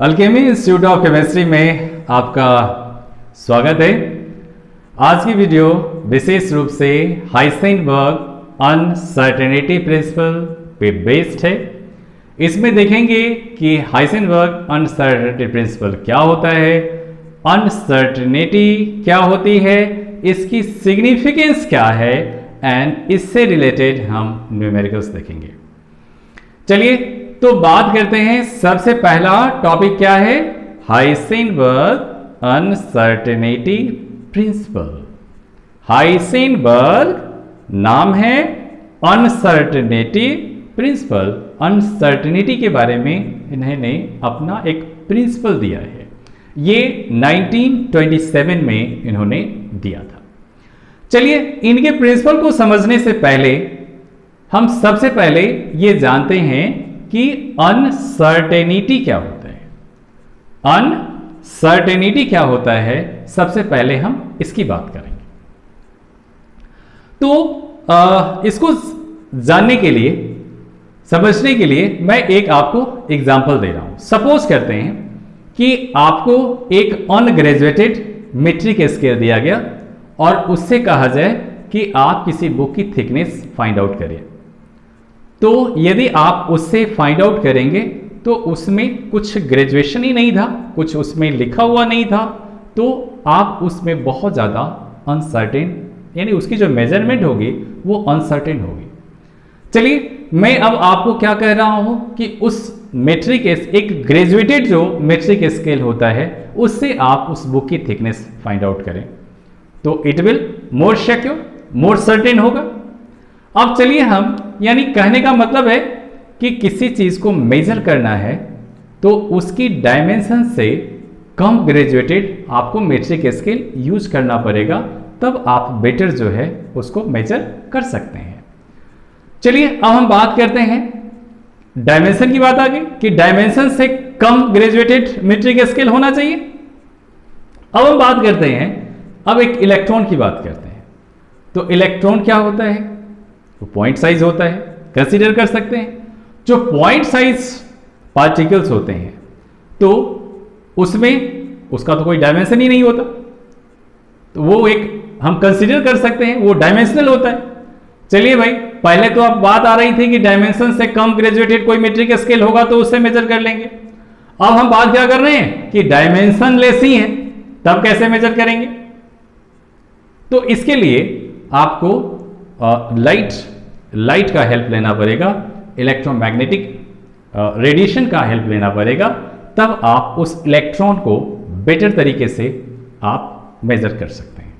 Alchemy institute of chemistry में आपका स्वागत है। आज की वीडियो विशेष रूप से हाइसेनबर्ग अनसर्टेनिटी प्रिंसिपल पे बेस्ड है। इसमें देखेंगे कि हाइसेनबर्ग अनसर्टेनिटी प्रिंसिपल क्या होता है, अनसर्टेनिटी क्या होती है, इसकी सिग्निफिकेंस क्या है एंड इससे रिलेटेड हम न्यूमेरिकल्स देखेंगे। चलिए तो बात करते हैं। सबसे पहला टॉपिक क्या है, हाइसेनबर्ग अनसर्टेनिटी प्रिंसिपल। हाइसेनबर्ग नाम है, अनसर्टेनिटी प्रिंसिपल। अनसर्टेनिटी के बारे में इन्होंने अपना एक प्रिंसिपल दिया है। ये 1927 में इन्होंने दिया था। चलिए इनके प्रिंसिपल को समझने से पहले हम सबसे पहले ये जानते हैं कि अनसर्टेनिटी क्या होता है। अनसर्टेनिटी क्या होता है, सबसे पहले हम इसकी बात करेंगे। तो इसको जानने के लिए, समझने के लिए मैं एक आपको एग्जांपल दे रहा हूं। सपोज करते हैं कि आपको एक अनग्रेजुएटेड मीट्रिक स्केल दिया गया और उससे कहा जाए कि आप किसी बुक की थिकनेस फाइंड आउट करिए। तो यदि आप उससे फाइंड आउट करेंगे तो उसमें कुछ ग्रेजुएशन ही नहीं था, कुछ उसमें लिखा हुआ नहीं था, तो आप उसमें बहुत ज़्यादा अनसर्टेन, यानी उसकी जो मेजरमेंट होगी वो अनसर्टेन होगी। चलिए मैं अब आपको क्या कह रहा हूँ कि उस मेट्रिक, एक ग्रेजुएटेड जो मेट्रिक स्केल होता है, उससे आप उस बुक की थिकनेस फाइंड आउट करें तो it will more secure, more certain होगा। अब चलिए हम, यानी कहने का मतलब है कि किसी चीज को मेजर करना है तो उसकी डायमेंशन से कम ग्रेजुएटेड आपको मेट्रिक स्केल यूज करना पड़ेगा, तब आप बेटर जो है उसको मेजर कर सकते हैं। चलिए अब हम बात करते हैं, डायमेंशन की बात आ गई कि डायमेंशन से कम ग्रेजुएटेड मेट्रिक स्केल होना चाहिए। अब हम बात करते हैं, अब एक इलेक्ट्रॉन की बात करते हैं। तो इलेक्ट्रॉन क्या होता है, तो पॉइंट साइज होता है, कंसीडर कर सकते हैं। जो पॉइंट साइज पार्टिकल्स होते हैं तो उसमें उसका तो कोई डायमेंशन ही नहीं होता, तो वो एक हम कंसीडर कर सकते हैं, वो डायमेंशनल होता है। चलिए भाई, पहले तो अब बात आ रही थी कि डायमेंशन से कम ग्रेजुएटेड कोई मेट्रिक स्केल होगा तो उससे मेजर कर लेंगे। अब हम बात क्या कर रहे हैं कि डायमेंशन लेस ही है, तब कैसे मेजर करेंगे। तो इसके लिए आपको लाइट का हेल्प लेना पड़ेगा, इलेक्ट्रोमैग्नेटिक रेडिएशन का हेल्प लेना पड़ेगा, तब आप उस इलेक्ट्रॉन को बेटर तरीके से आप मेजर कर सकते हैं।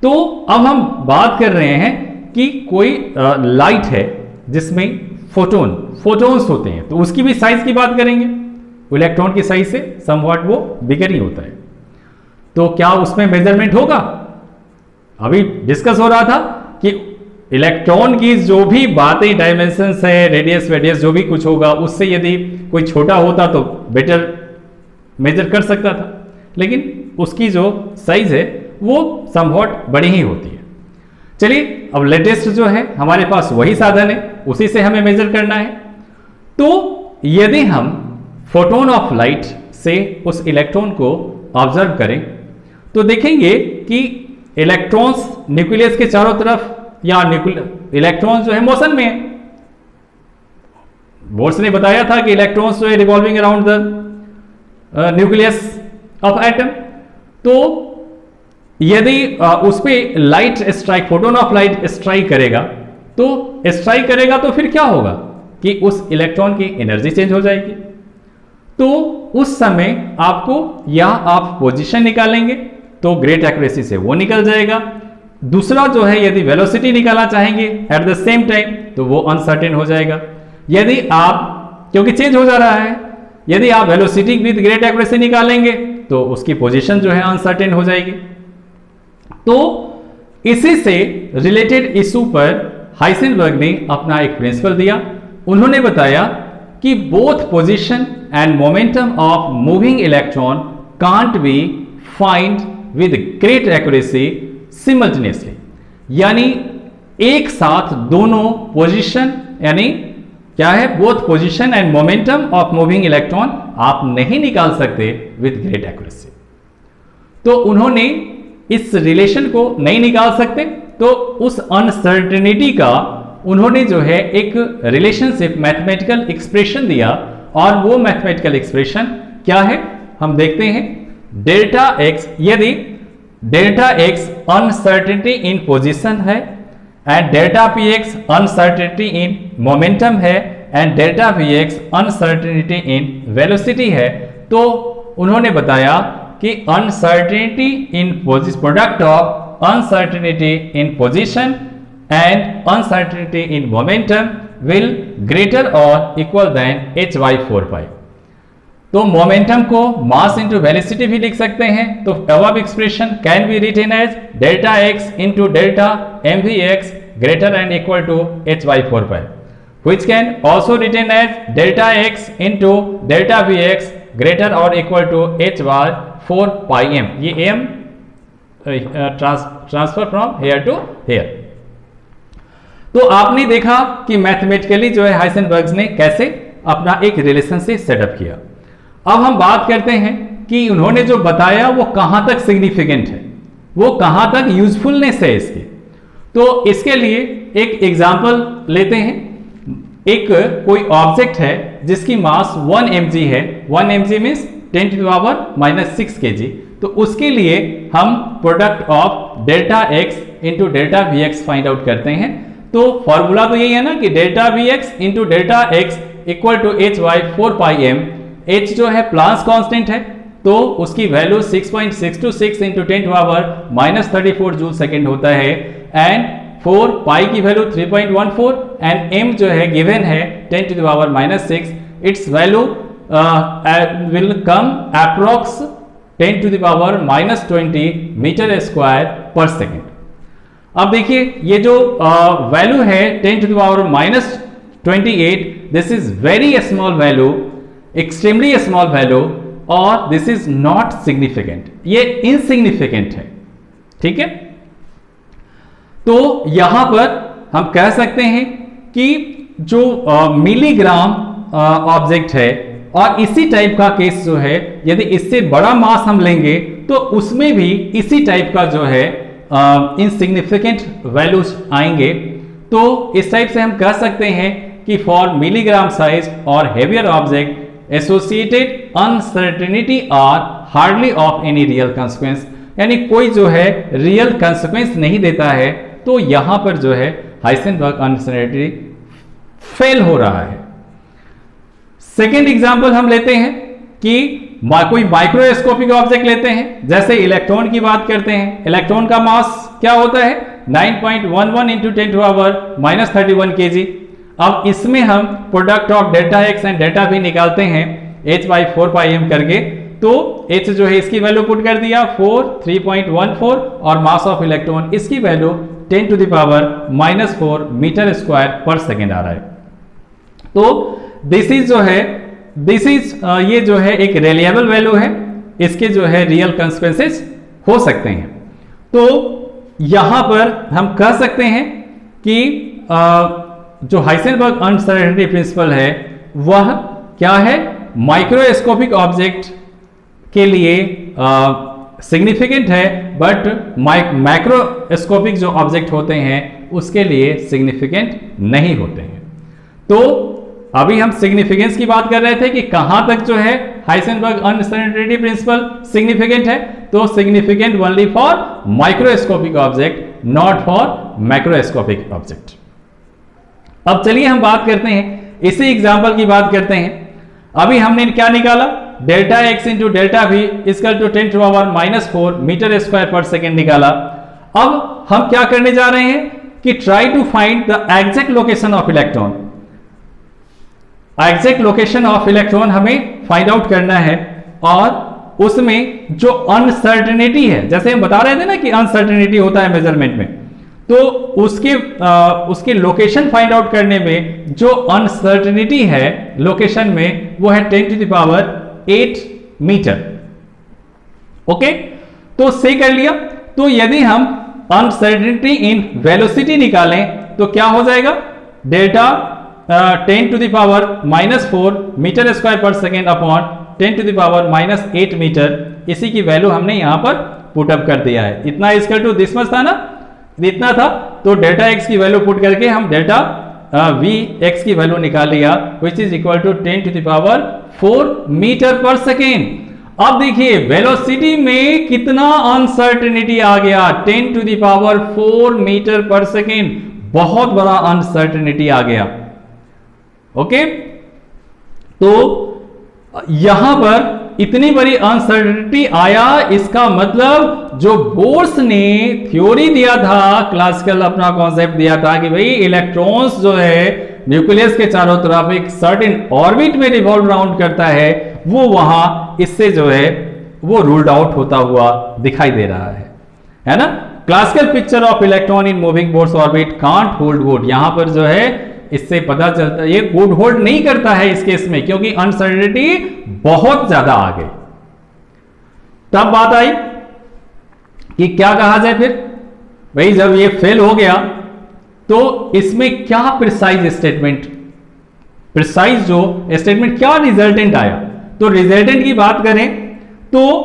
तो अब हम बात कर रहे हैं कि कोई लाइट है जिसमें फोटोन्स होते हैं, तो उसकी भी साइज की बात करेंगे। इलेक्ट्रॉन की साइज से समव्हाट वो बिगर ही होता है, तो क्या उसमें मेजरमेंट होगा। अभी डिस्कस हो रहा था कि इलेक्ट्रॉन की जो भी बातें, डायमेंशन है, रेडियस जो भी कुछ होगा, उससे यदि कोई छोटा होता तो बेटर मेजर कर सकता था, लेकिन उसकी जो साइज है वो समव्हाट बड़ी ही होती है। चलिए अब लेटेस्ट जो है हमारे पास वही साधन है, उसी से हमें मेजर करना है। तो यदि हम फोटोन ऑफ लाइट से उस इलेक्ट्रॉन को ऑब्जर्व करें तो देखेंगे कि इलेक्ट्रॉन्स न्यूक्लियस के चारों तरफ, या इलेक्ट्रॉन्स जो है मोशन में है। बोर्स ने बताया था कि इलेक्ट्रॉन्स जो है revolving around the nucleus of atom. तो यदि उस पे light strike, photon of light strike करेगा तो फिर क्या होगा कि उस इलेक्ट्रॉन की एनर्जी चेंज हो जाएगी। तो उस समय आपको, या आप पोजीशन निकालेंगे तो ग्रेट एक्यूरेसी से वो निकल जाएगा। दूसरा जो है, यदि वेलोसिटी निकालना चाहेंगे एट द सेम टाइम तो वो अनसर्टेन हो जाएगा। यदि आप, क्योंकि चेंज हो जा रहा है, यदि आप वेलोसिटी विद ग्रेट एक्यूरेसी निकालेंगे तो उसकी पोजीशन जो है अनसर्टेन हो जाएगी। तो इसी से रिलेटेड इशू पर हाइसेनबर्ग ने अपना एक प्रिंसिपल दिया। उन्होंने बताया कि both position and momentum of moving electron can't be find with great accuracy simultaneously, यानी एक साथ दोनों पोजीशन यानी क्या है, both position and momentum of moving electron आप नहीं निकाल सकते विथ ग्रेट एक्यूरेसी। तो उन्होंने इस रिलेशन को नहीं निकाल सकते, तो उस अनसर्टेनिटी का उन्होंने जो है एक रिलेशनशिप मैथमेटिकल एक्सप्रेशन दिया, और वो मैथमेटिकल एक्सप्रेशन क्या है हम देखते हैं। डेल्टा एक्स, यदि delta x uncertainty in position है and delta p x uncertainty in momentum है and delta v x uncertainty in velocity है, तो उन्होंने बताया कि uncertainty in product of uncertainty in position and uncertainty in momentum will greater और equal than h/4π। तो momentum को mass into velocity भी लिख सकते हैं, तो above expression can be written as delta x into delta mvx greater and equal to h/4π, which can also written as delta x into delta vx greater or equal to h/4πm। ये m transfer from here to here. तो आपने देखा कि mathematically जो है Heisenberg ने कैसे अपना एक रिलेशनशिप सेटअप किया। अब हम बात करते हैं कि उन्होंने जो बताया वो कहां तक सिग्निफिकेंट है, वो कहां तक यूजफुलनेस है इसकी। तो इसके लिए एक एग्जांपल लेते हैं। एक कोई ऑब्जेक्ट है जिसकी मास 1 mg है, 1 mg मीन्स 10⁻⁻6 kg। तो उसके लिए हम product of delta x into delta v x find out करते हैं। तो फॉर्मूला तो यही है ना कि delta v x into delta x equal to h/4πm। h जो है प्लांक्स कांस्टेंट है, तो उसकी वैल्यू 6.626 इंटू 10⁻⁻34 जूल सेकेंड होता है, एंड 4 पाई की वैल्यू 3.14 एंड m जो है गिवन है 10⁻⁻6। Its value will come approx 10⁻⁻20 meter square per second. अब देखिए ये जो वैल्यू है 10⁻⁻28, this is very small value, extremely small value, और दिस इज नॉट सिग्निफिकेंट, ये इनसिग्निफिकेंट है। ठीक है, तो यहां पर हम कह सकते हैं कि जो मिलीग्राम ऑब्जेक्ट है, और इसी टाइप का केस जो है, यदि इससे बड़ा मास हम लेंगे तो उसमें भी इसी टाइप का जो है इनसिग्निफिकेंट वैल्यूज आएंगे। तो इस टाइप से हम कह सकते हैं कि फॉर मिलीग्राम साइज और heavier object associated uncertainty are hardly of any real consequence, यानी कोई जो है रियल कंसिक्वेंस नहीं देता है। तो यहां पर जो है हाइसेनबर्ग अनसर्टेनिटी फेल हो रहा है। सेकेंड एग्जाम्पल हम लेते हैं कि कोई माइक्रोस्कोपिक ऑब्जेक्ट लेते हैं, जैसे इलेक्ट्रॉन की बात करते हैं। इलेक्ट्रॉन का मास क्या होता है 9.11 इंटू 10⁻31 kg। अब इसमें हम product of delta x and delta we निकालते हैं h/4πm करके। तो h जो है इसकी वैल्यू पुट कर दिया 3.14 और मास ऑफ इलेक्ट्रॉन इसकी value 10⁻⁻4 meter square per second आ रहा है। तो दिस इज जो है ये जो है एक रिलायबल वैल्यू है, इसके जो है रियल कंसिक्वेंसेस हो सकते हैं। तो यहां पर हम कह सकते हैं कि जो हाइसेनबर्ग अनसर्टेनिटी प्रिंसिपल है वह क्या है, माइक्रोस्कोपिक ऑब्जेक्ट के लिए सिग्निफिकेंट है, बट मैक्रोस्कोपिक जो ऑब्जेक्ट होते हैं उसके लिए सिग्निफिकेंट नहीं होते हैं। तो अभी हम सिग्निफिकेंस की बात कर रहे थे कि कहां तक जो है हाइसेनबर्ग अनसर्टेनिटी प्रिंसिपल सिग्निफिकेंट है। तो significant only for microscopic object, not for macroscopic object. अब चलिए हम बात करते हैं, इसी एग्जांपल की बात करते हैं। अभी हमने क्या निकाला, delta x into delta v equal to 10⁻⁻4 meter square per second निकाला। अब हम क्या करने जा रहे हैं कि try to find the exact location of electron. Exact location of electron हमें फाइंड आउट करना है, और उसमें जो अनसर्टेनिटी है, जैसे हम बता रहे थे ना कि अनसर्टेनिटी होता है मेजरमेंट में, तो उसके लोकेशन फाइंड आउट करने में जो अनसर्टेनिटी है लोकेशन में वो है 10⁸ मीटर। ओके, तो से कर लिया। तो यदि हम अनसर्टेनिटी इन वेलोसिटी निकालें तो क्या हो जाएगा, delta 10⁻⁴ metre square per second upon 10⁻⁻8 metre, इसी की वैल्यू हमने यहां पर पुटअप कर दिया है। इतना इक्वल टू दिस मच था ना, इतना था, तो डेल्टा एक्स की वैल्यू पुट करके हम डेल्टा वी एक्स की वैल्यू निकाल लिया, which is equal to 10⁴ meter per second. अब देखिए वेलोसिटी में कितना अनसर्टेनिटी आ गया, 10⁴ मीटर पर सेकेंड, बहुत बड़ा अनसर्टेनिटी आ गया। ओके, तो यहां पर इतनी बड़ी अनसर्टेनिटी आया, इसका मतलब जो बोर्स ने थ्योरी दिया था, क्लासिकल अपना कॉन्सेप्ट दिया था कि भाई इलेक्ट्रॉन्स जो है न्यूक्लियस के चारों तरफ एक सर्टेन ऑर्बिट में रिवॉल्व राउंड करता है, वो वहां इससे जो है वो रूल्ड आउट होता हुआ दिखाई दे रहा है ना। Classical picture of electron in moving Bohr's orbit can't hold good, यहां पर जो है इससे पता चलता है ये गुड होल्ड नहीं करता है इस केस में, क्योंकि अनसर्टेनिटी बहुत ज्यादा आ गई। तब बात आई कि क्या कहा जाए फिर, भाई जब ये फेल हो गया तो इसमें क्या प्रिसाइज स्टेटमेंट, प्रिसाइज जो स्टेटमेंट क्या रिजल्टेंट आया, तो रिजल्टेंट की बात करें तो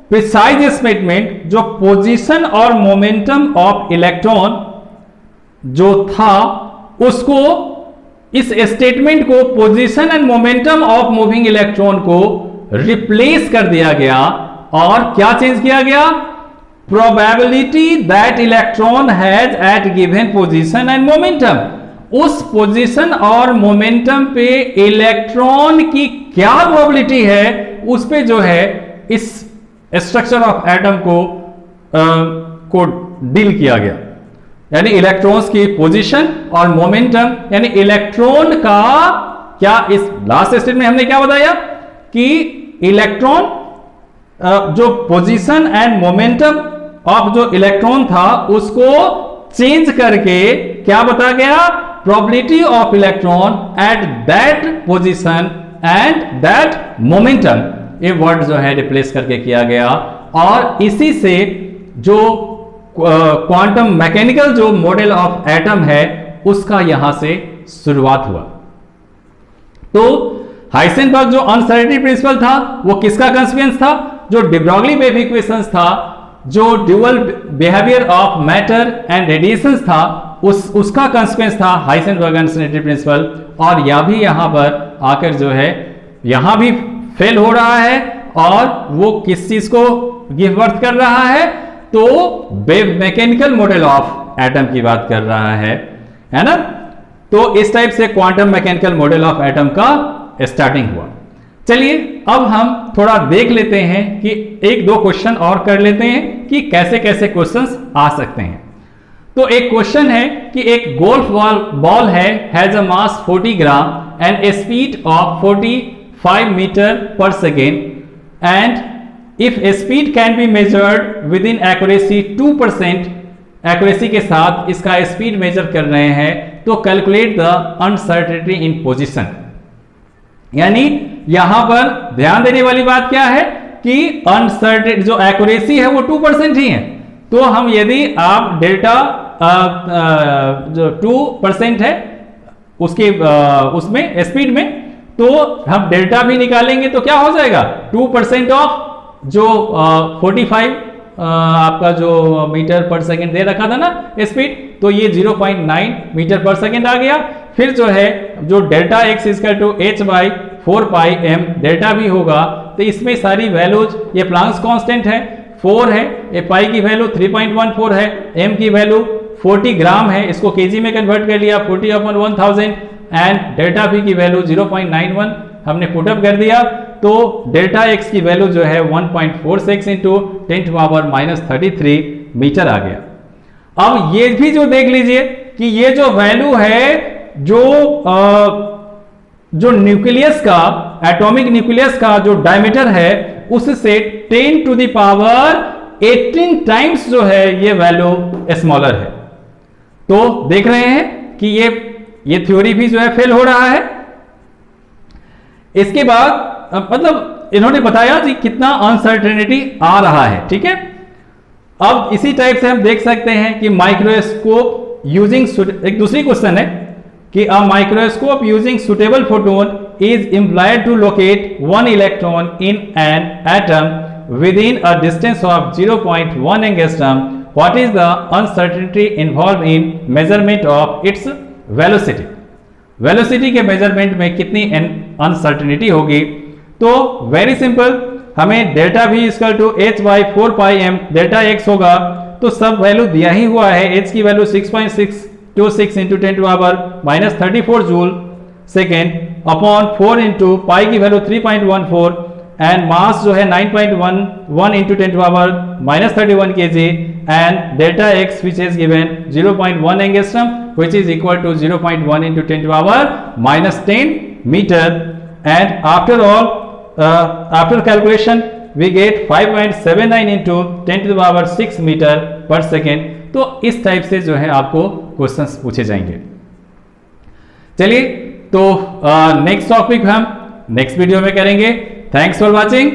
प्रिसाइज स्टेटमेंट जो पोजीशन और मोमेंटम ऑफ इलेक्ट्रॉन जो था उसको, इस स्टेटमेंट को position and momentum of moving electron को रिप्लेस कर दिया गया और क्या चेंज किया गया, probability that electron has at given position and momentum, उस पोजीशन और मोमेंटम पे इलेक्ट्रॉन की क्या प्रोबेबिलिटी है उस पे जो है इस स्ट्रक्चर ऑफ एटम को डील किया गया। यानी इलेक्ट्रॉन्स की पोजीशन और मोमेंटम, यानी इलेक्ट्रॉन का क्या, इस लास्ट स्टेज में हमने क्या बताया कि इलेक्ट्रॉन जो पोजीशन एंड मोमेंटम ऑफ जो इलेक्ट्रॉन था उसको चेंज करके क्या बता गया, probability of electron at that position and that momentum, ये वर्ड जो है रिप्लेस करके किया गया। और इसी से जो क्वांटम मैकेनिकल जो मॉडल ऑफ एटम है उसका यहां से शुरुआत हुआ। तो हाइसेनबर्ग जो अनसर्टेनिटी प्रिंसिपल था वो किसका कंसिक्वेंस था, जो डी ब्रॉगली वेव इक्वेशंस था, जो dual behaviour of matter and radiations था, उसका कंसिक्वेंस था हाइसेनबर्ग अनसर्टेनिटी प्रिंसिपल। और यह भी यहां पर आकर जो है यहां भी फेल हो रहा है, और वो किस चीज को गिव बर्थ कर रहा है, तो wave mechanical model of atom की बात कर रहा है ना। तो इस टाइप से quantum mechanical model of atom का स्टार्टिंग हुआ। चलिए अब हम थोड़ा देख लेते हैं कि एक दो क्वेश्चन और कर लेते हैं कि कैसे कैसे क्वेश्चंस आ सकते हैं। तो एक क्वेश्चन है कि एक गोल्फ बॉल है, has a mass 40 gram and a speed of 45 metre per second, and if speed can be measured within इन एक्यूरेसी 2%, एक्यूरेसी के साथ इसका स्पीड मेजर कर रहे हैं, तो calculate the uncertainty in position. यानी यहां पर ध्यान देने वाली बात क्या है कि अनसर्टेन जो एक्यूरेसी है वो 2% ही है, तो हम यदि आप डेल्टा जो 2% है उसके उसमें स्पीड में, तो हम डेल्टा भी निकालेंगे तो क्या हो जाएगा, 2% ऑफ जो 45 आपका जो मीटर पर सेकेंड दे रखा था ना स्पीड, तो ये 0.9 मीटर पर सेकेंड आ गया। फिर जो है जो delta x equal to h by 4 pi M delta भी होगा, तो इसमें सारी वैल्यूज, ये प्लांक्स कांस्टेंट है 4 है, ये पाई की वैल्यू 3.14 है, एम की वैल्यू 40 ग्राम है, इसको केजी में कन्वर्ट कर लिया 40/1000, एंड डेल्टा पी की वैल्यू 0.91 हमने पुटअप कर दिया, तो डेल्टा एक्स की वैल्यू जो है 1.46 इंटू 10⁻³ मीटर आ गया। अब ये भी जो देख लीजिए कि ये जो वैल्यू है जो न्यूक्लियस का, एटॉमिक न्यूक्लियस का जो डायमीटर है उससे 10⁻18 टाइम्स जो है ये वैल्यू स्मॉलर है। तो देख रहे हैं कि ये थ्योरी भी जो है फेल हो रहा है। इसके बाद मतलब इन्होंने बताया कि कितना अनसर्टेनिटी आ रहा है, ठीक है। अब इसी टाइप से हम देख सकते हैं कि माइक्रोस्कोप यूजिंग, एक दूसरी क्वेश्चन है कि a microscope using suitable photon is employed to locate one electron in an atom within a distance of 0.1 angstrom. What is the uncertainty involved in measurement of its velocity? Velocity के measurement में कितनी uncertainty होगी? तो very simple, हमें delta v equal to h by 4 pi m delta x होगा। तो सब value दिया ही हुआ है। h की value 6.626 into 10 to power minus 34 joule second upon 4 into pi की वैल्यू 3.14 एंड मास जो है 9.11 into 10 to power minus 31 kg and delta x which is given 0.1 angstrom which is equal to 0.1 into 10 to the power minus 10 meter, and after all after calculation we get 5.79 into 10 to the power 6 meter per second। तो इस type से जो है आपको questions पूछे जाएंगे। चलिए, तो नेक्स्ट टॉपिक हम नेक्स्ट वीडियो में करेंगे। Thanks for watching.